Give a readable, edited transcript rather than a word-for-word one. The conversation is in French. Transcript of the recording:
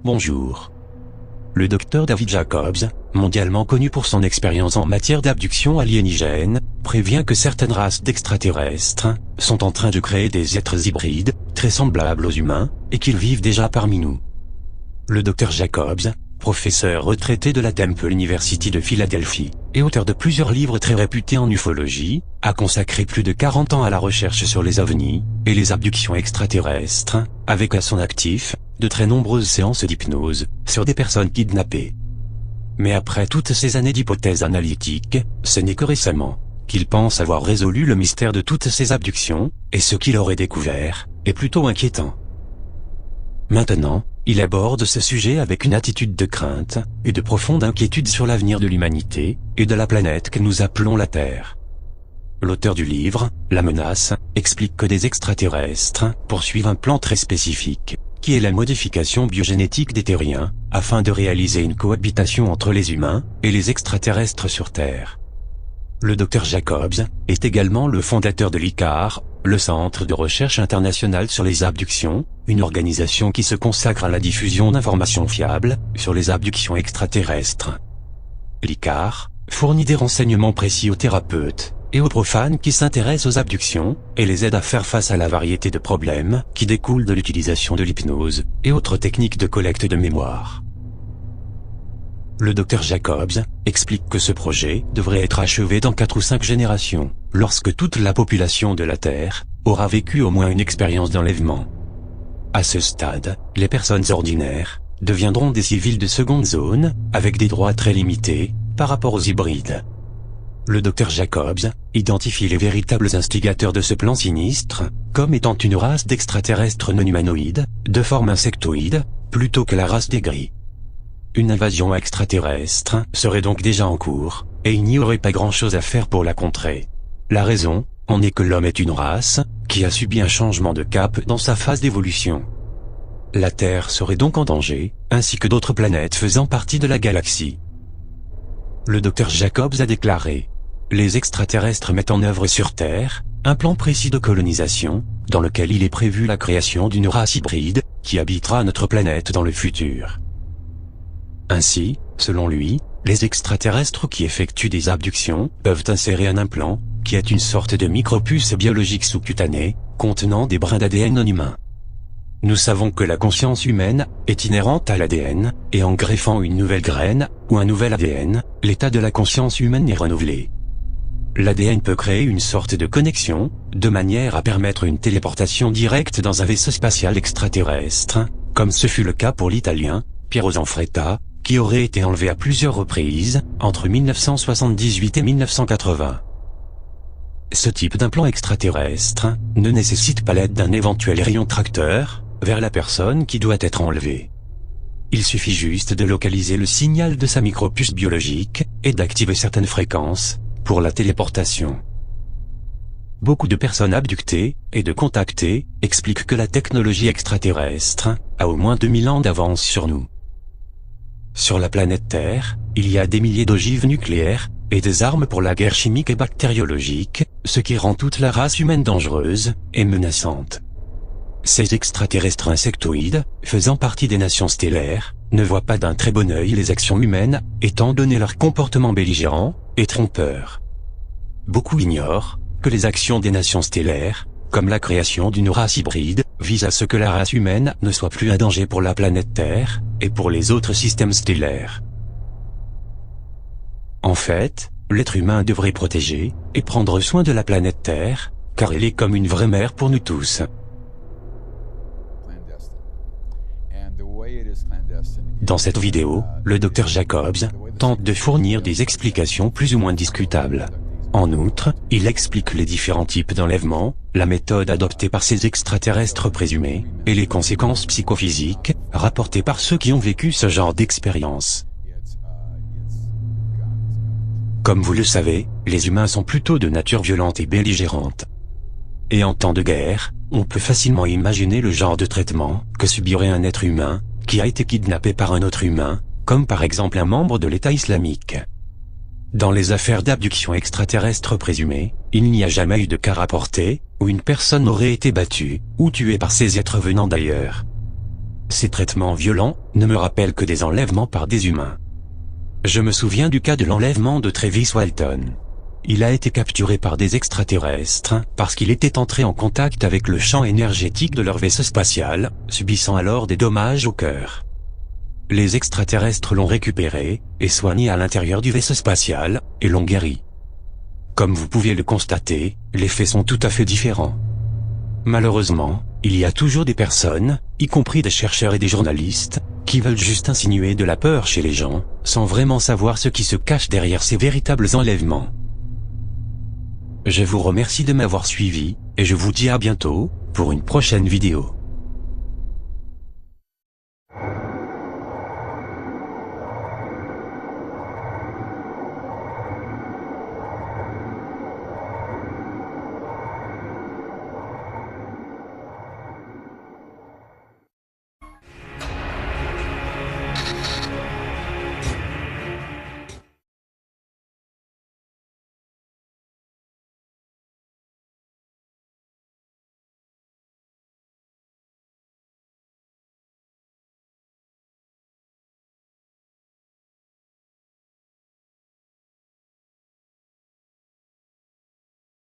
Bonjour. Le docteur David Jacobs, mondialement connu pour son expérience en matière d'abduction aliénigène, prévient que certaines races d'extraterrestres sont en train de créer des êtres hybrides, très semblables aux humains, et qu'ils vivent déjà parmi nous. Le docteur Jacobs, professeur retraité de la Temple University de Philadelphie, et auteur de plusieurs livres très réputés en ufologie, a consacré plus de 40 ans à la recherche sur les ovnis et les abductions extraterrestres, avec à son actif de très nombreuses séances d'hypnose sur des personnes kidnappées. Mais après toutes ces années d'hypothèses analytiques, ce n'est que récemment qu'il pense avoir résolu le mystère de toutes ces abductions, et ce qu'il aurait découvert est plutôt inquiétant. Maintenant, il aborde ce sujet avec une attitude de crainte et de profonde inquiétude sur l'avenir de l'humanité et de la planète que nous appelons la Terre. L'auteur du livre, La Menace, explique que des extraterrestres poursuivent un plan très spécifique, qui est la modification biogénétique des terriens, afin de réaliser une cohabitation entre les humains et les extraterrestres sur Terre. Le docteur Jacobs est également le fondateur de l'ICAR, le Centre de recherche international sur les abductions, une organisation qui se consacre à la diffusion d'informations fiables sur les abductions extraterrestres. L'ICAR fournit des renseignements précis aux thérapeutes et aux profanes qui s'intéressent aux abductions, et les aide à faire face à la variété de problèmes qui découlent de l'utilisation de l'hypnose et autres techniques de collecte de mémoire. Le docteur Jacobs explique que ce projet devrait être achevé dans 4 ou 5 générations, lorsque toute la population de la Terre aura vécu au moins une expérience d'enlèvement. À ce stade, les personnes ordinaires deviendront des civils de seconde zone, avec des droits très limités par rapport aux hybrides. Le docteur Jacobs identifie les véritables instigateurs de ce plan sinistre comme étant une race d'extraterrestres non humanoïdes, de forme insectoïde, plutôt que la race des gris. Une invasion extraterrestre serait donc déjà en cours, et il n'y aurait pas grand-chose à faire pour la contrer. La raison en est que l'homme est une race qui a subi un changement de cap dans sa phase d'évolution. La Terre serait donc en danger, ainsi que d'autres planètes faisant partie de la galaxie. Le docteur Jacobs a déclaré: les extraterrestres mettent en œuvre sur Terre un plan précis de colonisation, dans lequel il est prévu la création d'une race hybride qui habitera notre planète dans le futur. Ainsi, selon lui, les extraterrestres qui effectuent des abductions peuvent insérer un implant, qui est une sorte de micropuce biologique sous-cutanée, contenant des brins d'ADN non humains. Nous savons que la conscience humaine est inhérente à l'ADN, et en greffant une nouvelle graine, ou un nouvel ADN, l'état de la conscience humaine est renouvelé. L'ADN peut créer une sorte de connexion, de manière à permettre une téléportation directe dans un vaisseau spatial extraterrestre, comme ce fut le cas pour l'Italien Piero Zanfretta, qui aurait été enlevé à plusieurs reprises, entre 1978 et 1980. Ce type d'implant extraterrestre ne nécessite pas l'aide d'un éventuel rayon tracteur vers la personne qui doit être enlevée. Il suffit juste de localiser le signal de sa micropuce biologique et d'activer certaines fréquences pour la téléportation. Beaucoup de personnes abductées et de contactées expliquent que la technologie extraterrestre a au moins 2000 ans d'avance sur nous. Sur la planète Terre, il y a des milliers d'ogives nucléaires et des armes pour la guerre chimique et bactériologique, ce qui rend toute la race humaine dangereuse et menaçante. Ces extraterrestres insectoïdes, faisant partie des nations stellaires, ne voient pas d'un très bon œil les actions humaines, étant donné leur comportement belligérant et trompeur. Beaucoup ignorent que les actions des nations stellaires, comme la création d'une race hybride, visent à ce que la race humaine ne soit plus un danger pour la planète Terre et pour les autres systèmes stellaires. En fait, l'être humain devrait protéger et prendre soin de la planète Terre, car elle est comme une vraie mère pour nous tous. Dans cette vidéo, le docteur Jacobs tente de fournir des explications plus ou moins discutables. En outre, il explique les différents types d'enlèvement, la méthode adoptée par ces extraterrestres présumés, et les conséquences psychophysiques rapportées par ceux qui ont vécu ce genre d'expérience. Comme vous le savez, les humains sont plutôt de nature violente et belligérante. Et en temps de guerre, on peut facilement imaginer le genre de traitement que subirait un être humain qui a été kidnappé par un autre humain, comme par exemple un membre de l'État islamique. Dans les affaires d'abduction extraterrestre présumée, il n'y a jamais eu de cas rapporté où une personne aurait été battue ou tuée par ces êtres venant d'ailleurs. Ces traitements violents ne me rappellent que des enlèvements par des humains. Je me souviens du cas de l'enlèvement de Travis Walton. Il a été capturé par des extraterrestres parce qu'il était entré en contact avec le champ énergétique de leur vaisseau spatial, subissant alors des dommages au cœur. Les extraterrestres l'ont récupéré et soigné à l'intérieur du vaisseau spatial et l'ont guéri. Comme vous pouvez le constater, les faits sont tout à fait différents. Malheureusement, il y a toujours des personnes, y compris des chercheurs et des journalistes, qui veulent juste insinuer de la peur chez les gens, sans vraiment savoir ce qui se cache derrière ces véritables enlèvements. Je vous remercie de m'avoir suivi, et je vous dis à bientôt, pour une prochaine vidéo.